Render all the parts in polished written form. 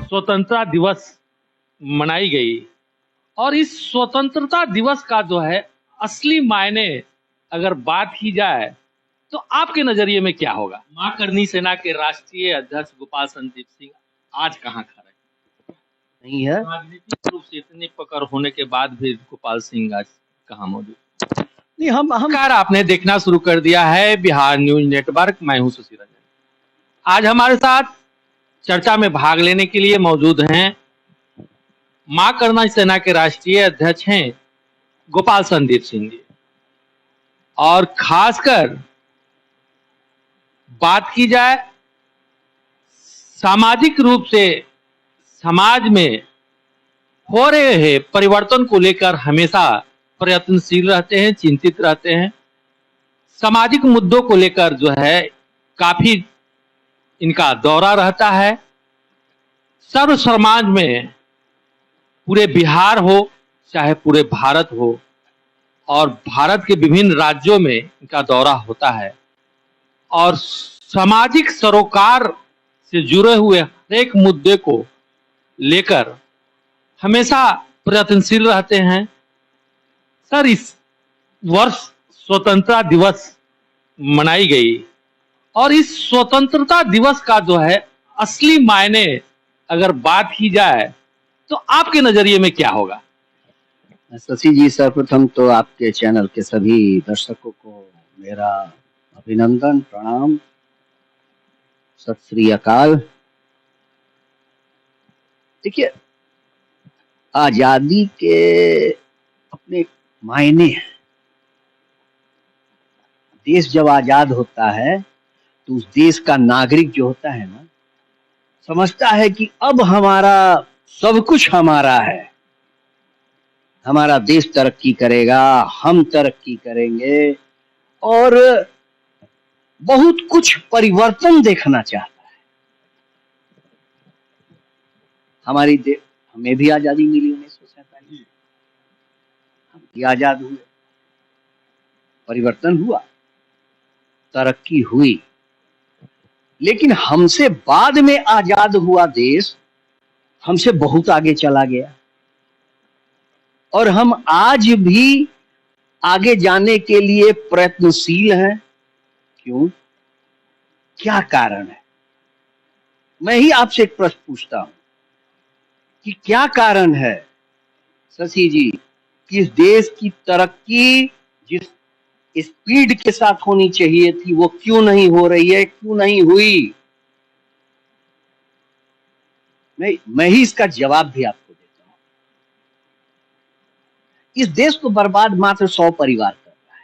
स्वतंत्रता दिवस मनाई गई और इस स्वतंत्रता दिवस का जो है असली मायने अगर बात की जाए तो आपके नजरिए में क्या होगा? मां करनी सेना के राष्ट्रीय अध्यक्ष गोपाल संदीप सिंह आज कहाँ खड़े नहीं है। राजनीतिक रूप से इतनी पकड़ होने के बाद भी गोपाल सिंह आज कहाँ मौजूद? नहीं, हम कार आपने देखना शुरू कर दिया है बिहार न्यूज नेटवर्क। मैं हूं शशि रंजन। आज हमारे साथ चर्चा में भाग लेने के लिए मौजूद हैं मां करनी सेना के राष्ट्रीय अध्यक्ष हैं गोपाल संदीप सिंह जी, और खासकर बात की जाए सामाजिक रूप से समाज में हो रहे हैं परिवर्तन को लेकर हमेशा प्रयत्नशील रहते हैं, चिंतित रहते हैं। सामाजिक मुद्दों को लेकर जो है काफी इनका दौरा रहता है। सर्व समाज में पूरे बिहार हो चाहे पूरे भारत हो और भारत के विभिन्न राज्यों में इनका दौरा होता है और सामाजिक सरोकार से जुड़े हुए हर एक मुद्दे को लेकर हमेशा प्रयत्नशील रहते हैं। सर, इस वर्ष स्वतंत्रता दिवस मनाई गई और इस स्वतंत्रता दिवस का जो है असली मायने अगर बात की जाए तो आपके नजरिए में क्या होगा? शशि जी, सर्वप्रथम तो आपके चैनल के सभी दर्शकों को मेरा अभिनंदन, प्रणाम, सत श्री अकाल। देखिए, आजादी के अपने मायने हैं। देश जब आजाद होता है तो उस देश का नागरिक जो होता है ना, समझता है कि अब हमारा सब कुछ हमारा है, हमारा देश तरक्की करेगा, हम तरक्की करेंगे और बहुत कुछ परिवर्तन देखना चाहता है। हमें भी आजादी मिली 1947, हम भी आजाद हुए, परिवर्तन हुआ, तरक्की हुई, लेकिन हमसे बाद में आजाद हुआ देश हमसे बहुत आगे चला गया और हम आज भी आगे जाने के लिए प्रयत्नशील हैं। क्यों? क्या कारण है? मैं ही आपसे एक प्रश्न पूछता हूं कि क्या कारण है शशि जी कि इस देश की तरक्की जिस स्पीड के साथ होनी चाहिए थी वो क्यों नहीं हो रही है, क्यों नहीं हुई? मैं ही इसका जवाब भी आपको देता हूं। इस देश को बर्बाद मात्र 100 परिवार कर रहा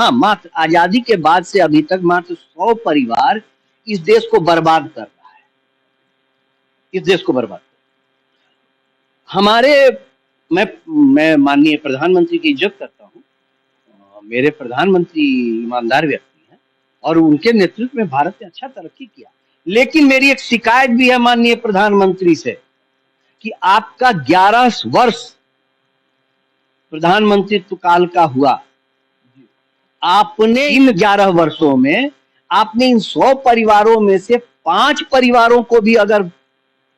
है। मात्र आजादी के बाद से अभी तक मात्र 100 परिवार इस देश को बर्बाद कर रहा है। इस देश को बर्बाद मैं माननीय प्रधानमंत्री की इज्जत करता हूं। मेरे प्रधानमंत्री ईमानदार व्यक्ति हैं और उनके नेतृत्व में भारत ने अच्छा तरक्की किया, लेकिन मेरी एक शिकायत भी है माननीय प्रधानमंत्री से कि आपका 11 वर्ष प्रधानमंत्रित्व काल का हुआ, आपने इन 11 वर्षों में आपने इन 100 परिवारों में से 5 परिवारों को भी अगर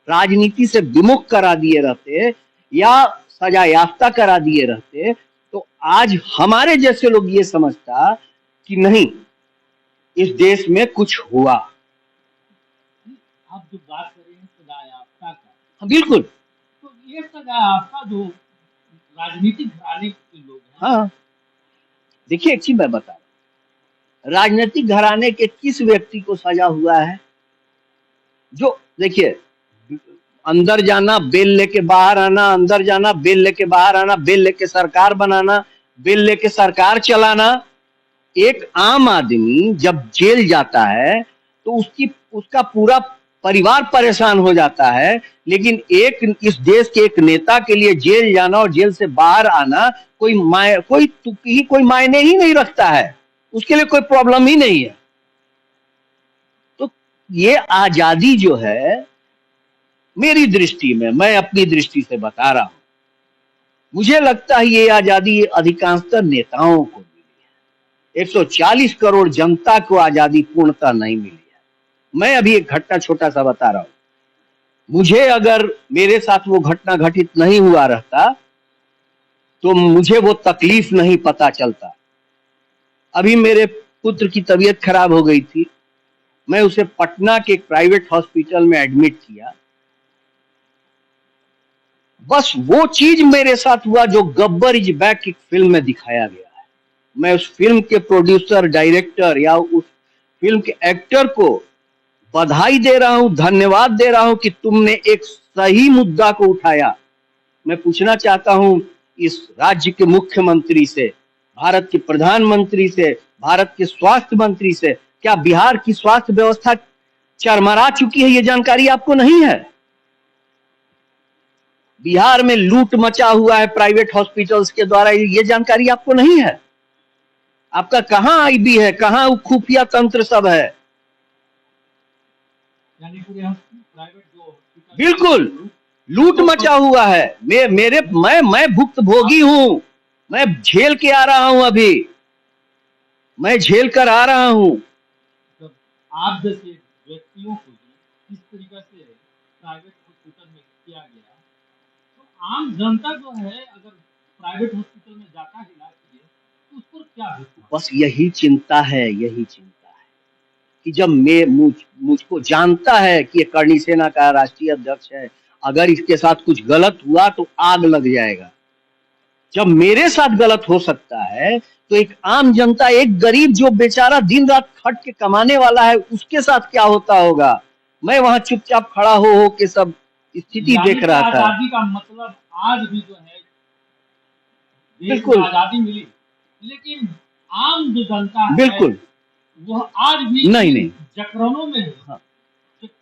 राजनीति से विमुख करा दिए रहते या सजा याफ्ता करा दिए रहते तो आज हमारे जैसे लोग ये समझता कि नहीं, इस देश में कुछ हुआ। आप जो बात कर रहे हैं सजा याफ्ता का, बिल्कुल, तो ये सजा याफ्ता जो राजनीतिक घराने के लोग हैं। हाँ, देखिए एक चीज मैं बता रहा हूं, राजनीतिक घराने के किस व्यक्ति को सजा हुआ है? जो देखिए, अंदर जाना बेल लेके बाहर आना, अंदर जाना बेल लेके बाहर आना, बेल लेके सरकार बनाना, बेल लेके सरकार चलाना। एक आम आदमी जब जेल जाता है तो उसका पूरा परिवार परेशान हो जाता है, लेकिन इस देश के एक नेता के लिए जेल जाना और जेल से बाहर आना कोई मायने ही नहीं रखता है, उसके लिए कोई प्रॉब्लम ही नहीं है। तो ये आजादी जो है, मेरी दृष्टि में, मैं अपनी दृष्टि से बता रहा हूं, मुझे लगता है ये आजादी अधिकांशतः नेताओं को मिली है। 140 करोड़ जनता को आजादी पूर्णतः नहीं मिली है। मैं अभी एक घटना छोटा सा बता रहा हूं। मुझे अगर मेरे साथ वो घटना घटित नहीं हुआ रहता तो मुझे वो तकलीफ नहीं पता चलता। अभी मेरे पुत्र की तबीयत खराब हो गई थी, मैं उसे पटना के एक प्राइवेट हॉस्पिटल में एडमिट किया। बस वो चीज मेरे साथ हुआ जो गब्बर इज बैक एक फिल्म में दिखाया गया है। मैं उस फिल्म के प्रोड्यूसर, डायरेक्टर या उस फिल्म के एक्टर को बधाई दे रहा हूं, धन्यवाद दे रहा हूं कि तुमने एक सही मुद्दा को उठाया। मैं पूछना चाहता हूं इस राज्य के मुख्यमंत्री से, भारत के प्रधानमंत्री से, भारत के स्वास्थ्य मंत्री से, क्या बिहार की स्वास्थ्य व्यवस्था चरमरा चुकी है? ये जानकारी आपको नहीं है? बिहार में लूट मचा हुआ है प्राइवेट हॉस्पिटल्स के द्वारा, ये जानकारी आपको नहीं है? आपका कहां आईबी है, कहां खुफिया तंत्र सब है? यानी पूरे हम प्राइवेट जो बिल्कुल लूट मचा हुआ है। मैं भुक्तभोगी हूं, मैं झेल के आ रहा हूं, अभी मैं झेल कर आ रहा हूं। जब आप जैसे व्यक्तियों को ही इस तरीके से प्राइवेट हॉस्पिटल में किया गया, तो आम जनता जो है अगर प्राइवेट हॉस्पिटल में जाता है इलाज के लिए तो उस पर क्या बीतती है? बस यही चिंता है, यही चिंता है कि जब मुझको जानता है कि ये करणी सेना का राष्ट्रीय अध्यक्ष है, अगर इसके साथ कुछ गलत हुआ तो आग लग जाएगा। जब मेरे साथ गलत हो सकता है तो एक आम जनता, एक गरीब जो बेचारा दिन रात खट के कमाने वाला है, उसके साथ क्या होता होगा? मैं वहां चुपचाप खड़ा हो के सब स्थिति देख रहा था। आजादी का मतलब आज भी जो है देश बिल्कुल में आजादी मिली, लेकिन आम जो जनता है बिल्कुल वह आज भी नहीं जकड़नों में है। हाँ।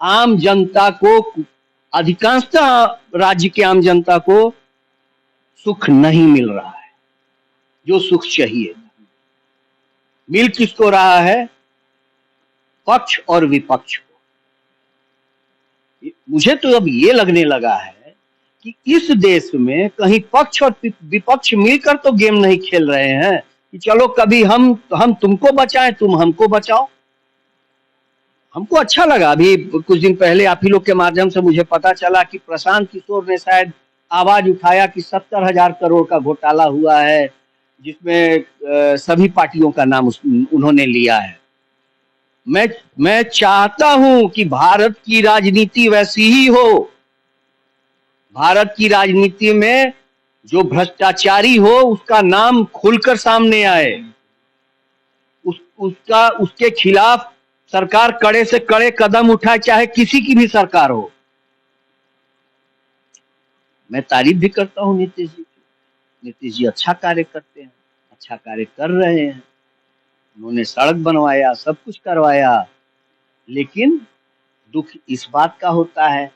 आम जनता को, अधिकांशतः राज्य के आम जनता को सुख नहीं मिल रहा है जो सुख चाहिए। मिल किसको रहा है? पक्ष और विपक्ष को। मुझे तो अब ये लगने लगा है कि इस देश में कहीं पक्ष और विपक्ष मिलकर तो गेम नहीं खेल रहे हैं कि चलो कभी हम तुमको बचाएं, तुम हमको बचाओ। हमको अच्छा लगा, अभी कुछ दिन पहले आप ही लोग के माध्यम से मुझे पता चला कि प्रशांत किशोर ने शायद आवाज उठाया कि 70,000 करोड़ का घोटाला हुआ है, जिसमें सभी पार्टियों का नाम उन्होंने लिया है। मैं चाहता हूं कि भारत की राजनीति वैसी ही हो। भारत की राजनीति में जो भ्रष्टाचारी हो उसका नाम खुलकर सामने आए, उसके खिलाफ सरकार कड़े से कड़े कदम उठाए, चाहे किसी की भी सरकार हो। मैं तारीफ भी करता हूं नीतीश जी की। नीतीश जी अच्छा कार्य करते हैं, अच्छा कार्य कर रहे हैं। उन्होंने सड़क बनवाया, सब कुछ करवाया, लेकिन दुख इस बात का होता है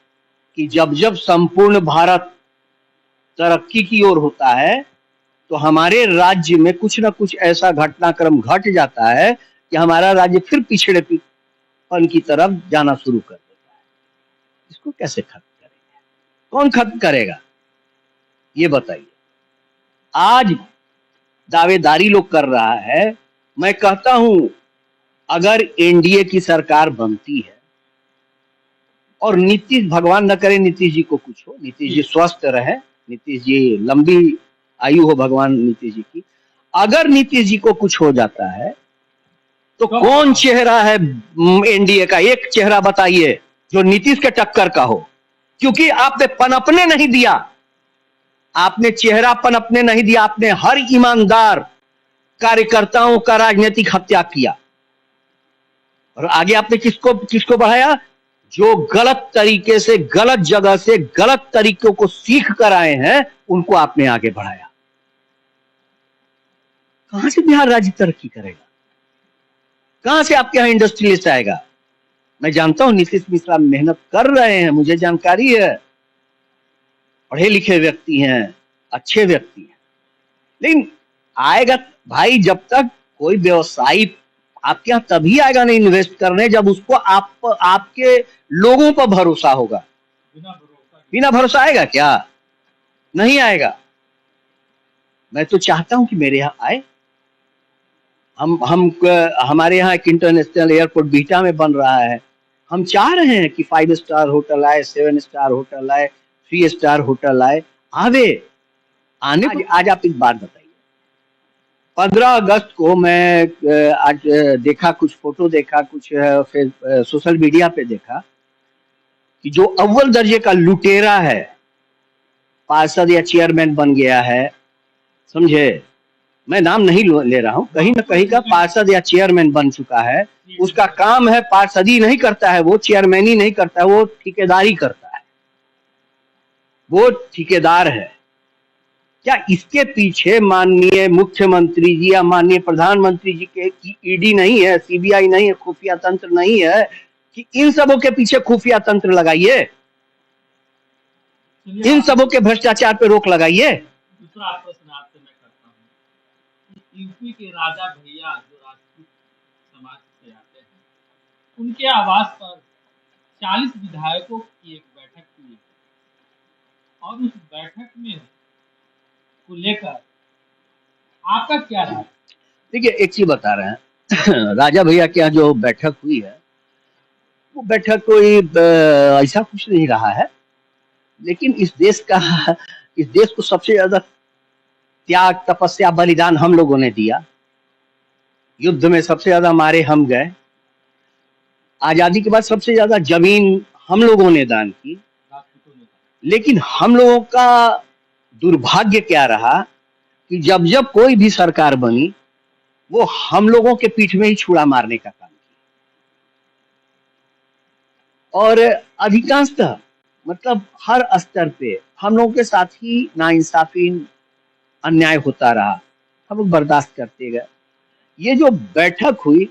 कि जब जब संपूर्ण भारत तरक्की की ओर होता है तो हमारे राज्य में कुछ ना कुछ ऐसा घटनाक्रम घट जाता है कि हमारा राज्य फिर पिछड़ेपन की तरफ जाना शुरू कर देता है। इसको कैसे खत्म करेंगे? कौन खत्म करेगा ये बताइए? आज दावेदारी लोग कर रहा है। मैं कहता हूं अगर एनडीए की सरकार बनती है और नीतीश, भगवान न करे नीतीश जी को कुछ हो, नीतीश जी स्वस्थ रहे, नीतीश जी लंबी आयु हो भगवान नीतीश जी की, अगर नीतीश जी को कुछ हो जाता है तो कौन चेहरा है एनडीए का? एक चेहरा बताइए जो नीतीश के टक्कर का हो, क्योंकि आपने पनपने नहीं दिया, आपने चेहरा पनपने नहीं दिया, आपने हर ईमानदार कार्यकर्ताओं का राजनीतिक हत्या किया। और आगे आपने किसको बढ़ाया? जो गलत तरीके से, गलत जगह से, गलत तरीकों को सीख कर आए हैं, उनको आपने आगे बढ़ाया। कहां से बिहार राज्य तरक्की करेगा? कहां से आपके यहां इंडस्ट्रियलिस्ट आएगा? मैं जानता हूं नीतीश मिश्रा मेहनत कर रहे हैं, मुझे जानकारी है, पढ़े लिखे व्यक्ति हैं, अच्छे व्यक्ति हैं, लेकिन आएगा भाई, जब तक कोई व्यवसायी आपके यहां तभी आएगा ना इन्वेस्ट करने जब उसको आपके लोगों पर भरोसा होगा। बिना भरोसा आएगा क्या? नहीं आएगा। मैं तो चाहता हूं कि मेरे यहां आए। हमारे यहाँ एक इंटरनेशनल एयरपोर्ट बीटा में बन रहा है, हम चाह रहे हैं कि 5 स्टार होटल आए, 7 स्टार होटल आए, 3 स्टार होटल आए, आने को आज आप एक बात बताइए। 15 अगस्त को मैं आज देखा, कुछ फोटो देखा, कुछ फिर सोशल मीडिया पे देखा कि जो अव्वल दर्जे का लुटेरा है, पार्षद या चेयरमैन बन गया है, समझे, मैं नाम नहीं ले रहा हूं, कहीं ना कहीं का पार्षद या चेयरमैन बन चुका है। उसका काम है, पार्षदी नहीं करता है वो, चेयरमैन नहीं करता है वो, ठेकेदारी करता है, वो ठेकेदार है। क्या इसके पीछे माननीय मुख्यमंत्री जी या माननीय प्रधानमंत्री जी के की ईडी नहीं है, सीबीआई नहीं है, खुफिया तंत्र नहीं है कि इन सबों के पीछे खुफिया तंत्र लगाइए, इन सबों के भ्रष्टाचार पे रोक लगाइए। दूसरा प्रश्न आपसे मैं करता हूँ, यूपी के राजा भैया जो राजपूत समाज से आते हैं, उनके आवास पर 40 विधायकों की एक बैठक हुई और उस बैठक में को लेकर आपका क्या राय? देखिए एक चीज बता रहे हैं राजा भैया के यहाँ जो बैठक हुई है, वो बैठक कोई ऐसा कुछ नहीं रहा है, लेकिन इस देश को सबसे ज्यादा त्याग, तपस्या, बलिदान हम लोगों ने दिया। युद्ध में सबसे ज्यादा मारे हम गए, आजादी के बाद सबसे ज्यादा जमीन हम लोगों ने दान की। लेकिन हम लोगों का दुर्भाग्य क्या रहा कि जब जब कोई भी सरकार बनी, वो हम लोगों के पीठ में ही छुरा मारने का काम किया। और अधिकांशतः मतलब हर स्तर पे हम लोगों के साथ ही नाइंसाफी, अन्याय होता रहा, हम लोग बर्दाश्त करते गए। ये जो बैठक हुई,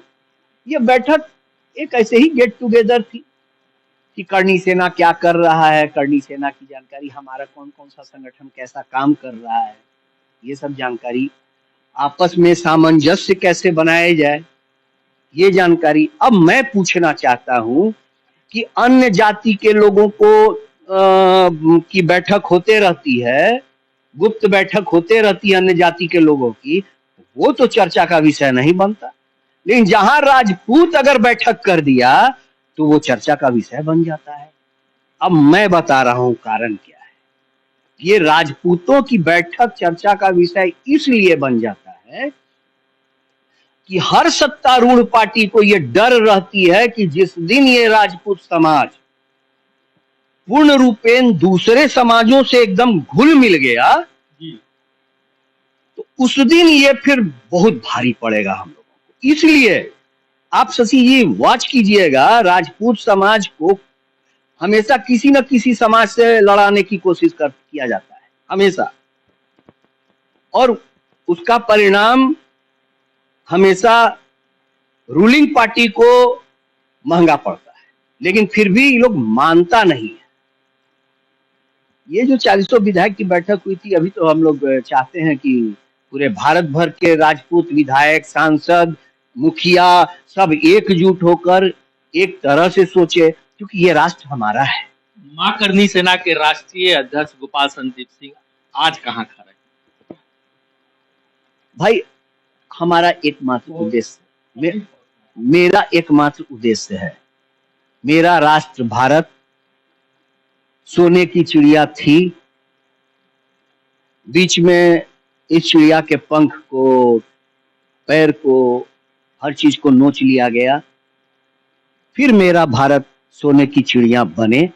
ये बैठक एक ऐसे ही गेट टुगेदर थी कि करणी सेना क्या कर रहा है, करणी सेना की जानकारी, हमारा कौन कौन सा संगठन कैसा काम कर रहा है, ये सब जानकारी, आपस में सामंजस्य कैसे बनाया जाए, ये जानकारी। अब मैं पूछना चाहता हूं कि अन्य जाति के लोगों को की बैठक होते रहती है, गुप्त बैठक होते रहती है अन्य जाति के लोगों की, वो तो चर्चा का विषय नहीं बनता। लेकिन जहां राजपूत अगर बैठक कर दिया तो वो चर्चा का विषय बन जाता है। अब मैं बता रहा हूं कारण क्या है। ये राजपूतों की बैठक चर्चा का विषय इसलिए बन जाता है कि हर सत्तारूढ़ पार्टी को ये डर रहती है कि जिस दिन ये राजपूत समाज पूर्ण रूपेण दूसरे समाजों से एकदम घुल मिल गया, तो उस दिन ये फिर बहुत भारी पड़ेगा हम लोगों को। इसलिए आप शशि जी वॉच कीजिएगा, राजपूत समाज को हमेशा किसी न किसी समाज से लड़ाने की कोशिश किया जाता है हमेशा, और उसका परिणाम हमेशा रूलिंग पार्टी को महंगा पड़ता है। लेकिन फिर भी ये लोग मानता नहीं है। ये जो 40 विधायक की बैठक हुई थी, अभी तो हम लोग चाहते हैं कि पूरे भारत भर के राजपूत विधायक, सांसद, मुखिया सब एकजुट होकर एक तरह से सोचे, क्योंकि ये राष्ट्र हमारा है। मां करणी सेना के राष्ट्रीय अध्यक्ष गोपाल संदीप सिंह आज कहाँ खड़े? भाई हमारा एकमात्र उद्देश्य, मेरा एकमात्र उद्देश्य है, मेरा राष्ट्र भारत सोने की चिड़िया थी, बीच में इस चिड़िया के पंख को, पैर को, हर चीज को नोच लिया गया, फिर मेरा भारत सोने की चिड़िया बने।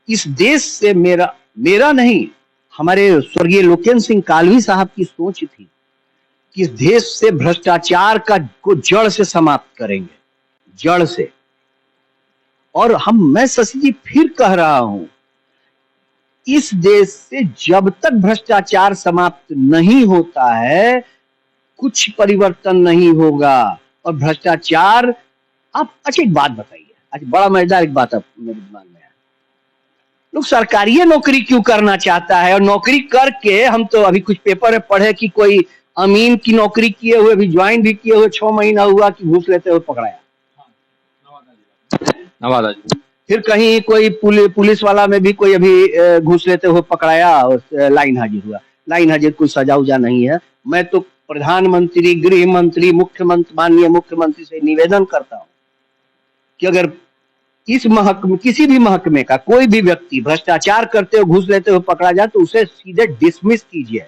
इस देश से मेरा नहीं, हमारे स्वर्गीय लोकेन सिंह कालवी साहब की सोच थी कि इस देश से भ्रष्टाचार को जड़ से समाप्त करेंगे, जड़ से। और मैं शशि जी फिर कह रहा हूं, इस देश से जब तक भ्रष्टाचार समाप्त नहीं होता है, कुछ परिवर्तन नहीं होगा। और भ्रष्टाचार, आप अच्छा एक बात बताइए, आज बड़ा मजेदार एक बात अब मेरे दिमाग में है, लोग सरकारी नौकरी क्यों करना चाहता है? और नौकरी करके, हम तो अभी कुछ पेपर में पढ़े कि कोई अमीन की नौकरी किए हुए भी, ज्वाइन भी किए हुए 6 महीना हुआ कि घूस लेते हुए पकड़ाया, नवादा जी। फिर कहीं कोई पुलिस वाला में भी कोई अभी घूस लेते हुए पकड़ाया और लाइन हाजिर हुआ। लाइन हाजिर कोई सजा उजा नहीं है। मैं तो प्रधानमंत्री, गृह मंत्री, मुख्यमंत्री, माननीय मुख्यमंत्री से निवेदन करता हूं कि अगर इस महकमे, किसी भी महकमे का कोई भी व्यक्ति भ्रष्टाचार करते हुए, घूस लेते हुए पकड़ा जाए तो उसे सीधे डिसमिस कीजिए,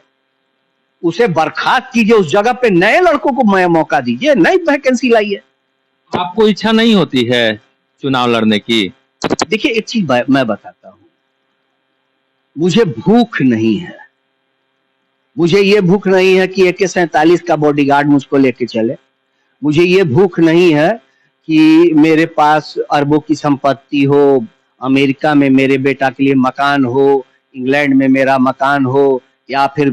उसे बर्खास्त कीजिए, उस जगह पे नए लड़कों को मौका दीजिए, नई वैकेंसी लाइए। आपको इच्छा नहीं होती है चुनाव लड़ने की? देखिए एक चीज मैं बताता हूँ, मुझे भूख नहीं है, मुझे ये भूख नहीं है कि AK-47 का बॉडीगार्ड मुझको लेके चले, मुझे ये भूख नहीं है कि मेरे पास अरबों की संपत्ति हो, अमेरिका में मेरे बेटा के लिए मकान हो, इंग्लैंड में मेरा मकान हो, या फिर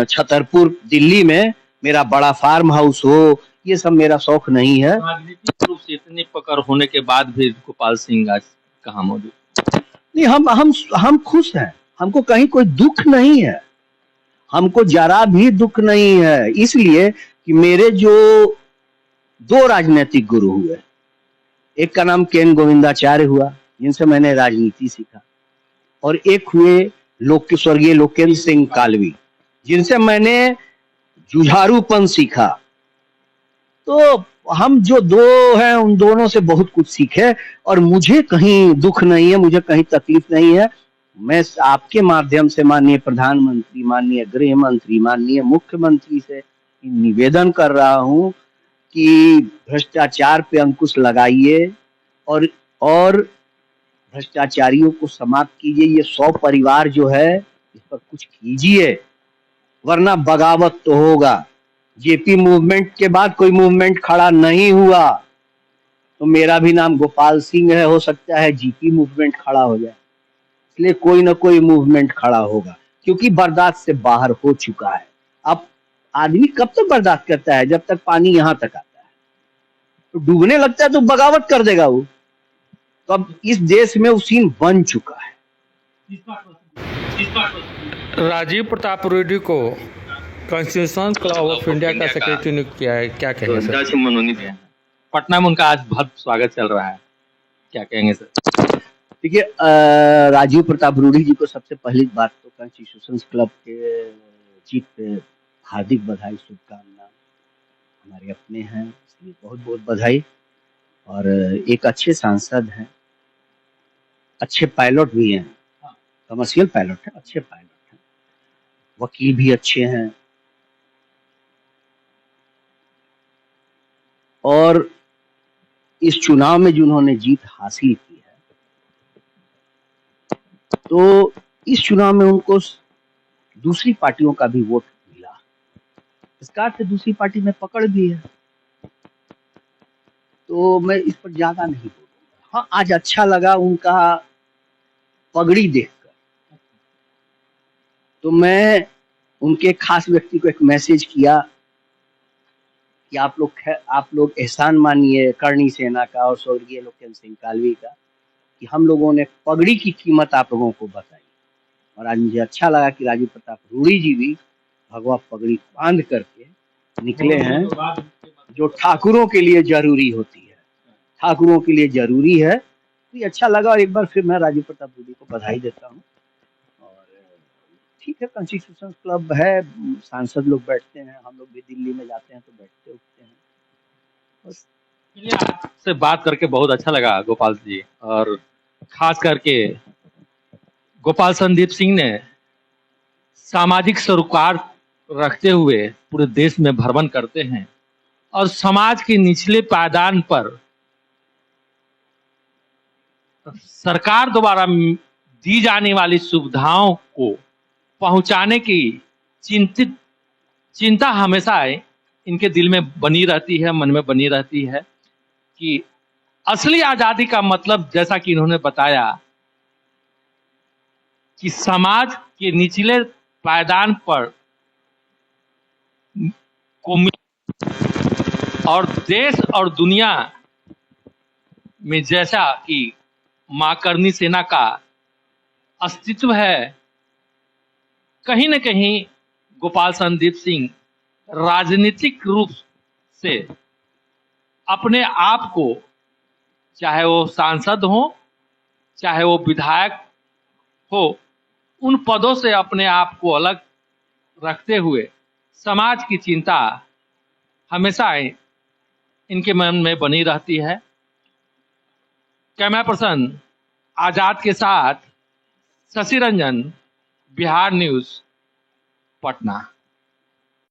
छतरपुर दिल्ली में मेरा बड़ा फार्म हाउस हो। ये सब मेरा शौक नहीं है। राजनीतिक रूप से इतनी पकड़ होने के बाद भी गोपाल सिंह आज कहाँ मौजूद? नहीं, हम खुश हैं, हमको कहीं कोई दुख नहीं है, हमको जरा भी दुख नहीं है, इसलिए कि मेरे जो दो राजनीतिक गुरु हुए, एक का नाम केन गोविंदाचार्य हुआ जिनसे मैंने राजनीति सीखा, और एक हुए स्वर्गीय लोकेंद्र सिंह कालवी जिनसे मैंने जुझारूपन सीखा। तो हम जो दो हैं उन दोनों से बहुत कुछ सीखे, और मुझे कहीं दुख नहीं है, मुझे कहीं तकलीफ नहीं है। मैं आपके माध्यम से माननीय प्रधानमंत्री, माननीय गृह मंत्री, माननीय मुख्यमंत्री से निवेदन कर रहा हूं कि भ्रष्टाचार पे अंकुश लगाइए और भ्रष्टाचारियों को समाप्त कीजिए। ये 100 परिवार जो है इस पर कुछ कीजिए, वरना बगावत तो होगा। जेपी मूवमेंट के बाद कोई मूवमेंट खड़ा नहीं हुआ, तो मेरा भी नाम गोपाल सिंह है, हो सकता है जीपी मूवमेंट खड़ा हो जाए, इसलिए कोई ना कोई मूवमेंट खड़ा होगा, क्योंकि बर्दाश्त से बाहर हो चुका है। अब आदमी कब तक बर्दाश्त करता है? जब तक पानी यहाँ तक आता है, तो डूबने लगता है तो बगावत कर देगा वो। तो अब इस देश में वो सीन बन चुका है। राजीव प्रताप रूडी को कॉन्स्टिट्यूशन क्लब ऑफ इंडिया का सेक्रेटरी नियुक्त किया है, क्या कहेंगे सर? पटना में उनका आज बहुत स्वागत चल रहा है, क्या कहेंगे सर? देखिए, राजीव प्रताप रूडी जी को सबसे पहली बात तो कॉन्स्टिट्यूशन क्लब के जीत पे हार्दिक बधाई, शुभकामना। हमारे अपने हैं, इसलिए बहुत बहुत बधाई। और एक अच्छे सांसद हैं, अच्छे पायलट भी हैं, कमर्शियल पायलट है, अच्छे पायलट हैं, वकील भी अच्छे हैं, और इस चुनाव में जिन्होंने जीत हासिल की है, तो इस चुनाव में उनको दूसरी पार्टियों का भी वोट मिला, इसका अर्थ दूसरी पार्टी में पकड़ भी है। तो मैं इस पर ज्यादा नहीं बोलूंगा। हाँ, आज अच्छा लगा उनका पगड़ी देखकर, तो मैं उनके खास व्यक्ति को एक मैसेज किया कि आप लोग एहसान मानिए करणी सेना का और स्वर्गीय लोकेंद्र सिंह कालवी का, कि हम लोगों ने पगड़ी की कीमत आप लोगों को बताई। और आज मुझे अच्छा लगा कि राजीव प्रताप रूडी जी भी भगवा पगड़ी बांध करके निकले हैं, जो ठाकुरों के लिए जरूरी होती है, ठाकुरों के लिए जरूरी है। तो ये अच्छा लगा, और एक बार फिर मैं राजीव प्रताप रूडी को बधाई देता हूँ। और ठीक है, कॉन्स्टिट्यूशन क्लब है, सांसद लोग बैठते हैं, हम लोग भी दिल्ली में जाते हैं तो बैठते उठते हैं बस। आपसे बात करके बहुत अच्छा लगा गोपाल जी, और खास करके गोपाल संदीप सिंह ने सामाजिक सरोकार रखते हुए पूरे देश में भ्रमण करते हैं और समाज के निचले पायदान पर सरकार द्वारा दी जाने वाली सुविधाओं को पहुंचाने की चिंता हमेशा इनके दिल में बनी रहती है, मन में बनी रहती है, कि असली आजादी का मतलब, जैसा कि इन्होंने बताया, कि समाज के निचले पायदान पर को और देश और दुनिया में जैसा कि मां करणी सेना का अस्तित्व है, कहीं न कहीं गोपाल संदीप सिंह राजनीतिक रूप से अपने आप को, चाहे वो सांसद हो, चाहे वो विधायक हो, उन पदों से अपने आप को अलग रखते हुए समाज की चिंता हमेशा इनके मन में बनी रहती है। कैमरा पर्सन आजाद के साथ शशि रंजन, बिहार न्यूज, पटना।